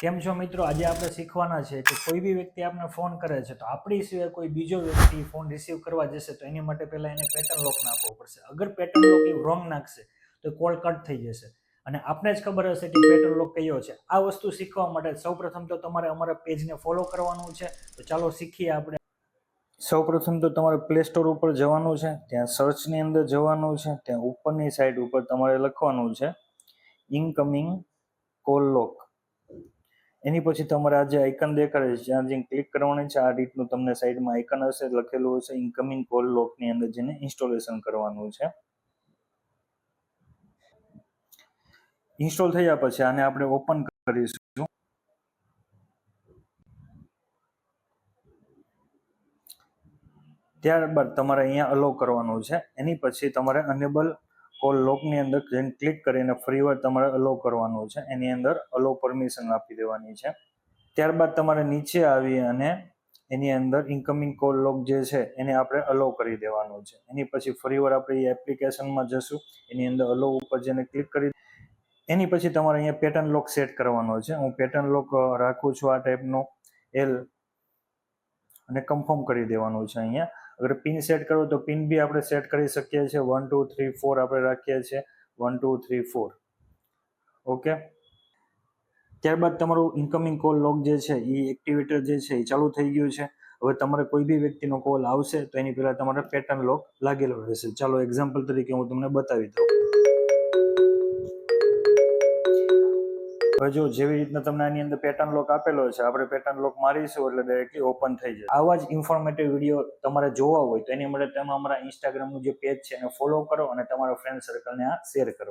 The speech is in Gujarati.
કેમ છો મિત્રો? આજે આપણે શીખવાના છે કે કોઈ બી વ્યક્તિ આપણે ફોન કરે છે તો આપણી સિવાય કોઈ બીજો વ્યક્તિ ફોન રિસીવ કરવા જશે તો એની માટે પહેલા એને પેટર્ન લોક નાખવો પડશે. અગર પેટર્ન લોક એ રોંગ નાખશે તો કોલ કટ થઈ જશે અને આપને જ ખબર હશે કે પેટર્ન લોક કયો છે. આ વસ્તુ શીખવા માટે સૌપ્રથમ તો તમારે અમારા પેજને ફોલો કરવાનું છે. તો ચાલો શીખીએ આપણે. સૌપ્રથમ તો તમારે પ્લે સ્ટોર ઉપર જવાનું છે, ત્યાં સર્ચની અંદર જવાનું છે, ત્યાં ઉપરની સાઈડ ઉપર તમારે લખવાનું છે ઇનકમિંગ કોલ લોક. એની પછી તમારે આ જે આઇકન દેખાડે છે જ્યાં જે ક્લિક કરવાની છે, આ રીતનું તમને સાઈડમાં આઇકન હશે, લખેલું હશે ઇનકમિંગ કોલ લોકની અંદર જેને ઇન્સ્ટોલેશન કરવાનું છે. ઇન્સ્ટોલ થયા પછી આને આપણે ઓપન કરીશું. ત્યારબાદ તમારે અહીંયા અલો કરવાનું છે. એની પછી તમારે અનેબલ કોલ લોકની અંદર ક્લિક કરીને ફરીવાર તમારે અલો કરવાનું છે. એની અંદર અલો પરમિશન આપી દેવાની છે. ત્યારબાદ તમારે નીચે આવી અને એની અંદર ઇન્કમિંગ કોલ લોક જે છે એને આપણે અલો કરી દેવાનું છે. એની પછી ફરીવાર આપણે એપ્લિકેશનમાં જશું, એની અંદર અલો ઉપર જેને ક્લિક કરી એની પછી તમારે અહીંયા પેટર્ન લોક સેટ કરવાનો છે. હું પેટર્ન લોક રાખું છું આ ટાઈપનો એલ અને કન્ફર્મ કરી દેવાનું છે. અહીંયા અગર પિન સેટ કરો તો પિન બી આપણે સેટ કરી શકીએ છીએ. 1 2 3 4 આપણે રાખીએ છીએ 1 2 3 4. ઓકે, ત્યારબાદ તમારું ઇન્કમિંગ કોલ લોક જે છે એ એક્ટિવેટર જે છે એ ચાલુ થઈ ગયું છે. હવે તમારે કોઈ બી વ્યક્તિનો કોલ આવશે તો એની પહેલા તમારે પેટર્ન લોક લાગેલો રહેશે. ચાલો એક્ઝામ્પલ તરીકે હું તમને બતાવી દઉં. હવે જો જેવી રીતના તમને આની અંદર પેટર્ન લોક આપેલો છે, આપણે પેટર્ન લોક મારીશું એટલે ડાયરેક્ટલી ઓપન થઈ જાય. આવા જ ઇન્ફોર્મેટિવ વિડીયો તમારે જોવા હોય તો એની માટે તમે અમારા ઇન્સ્ટાગ્રામનું જે પેજ છે એને ફોલો કરો અને તમારા ફ્રેન્ડ સર્કલને આ શેર કરો.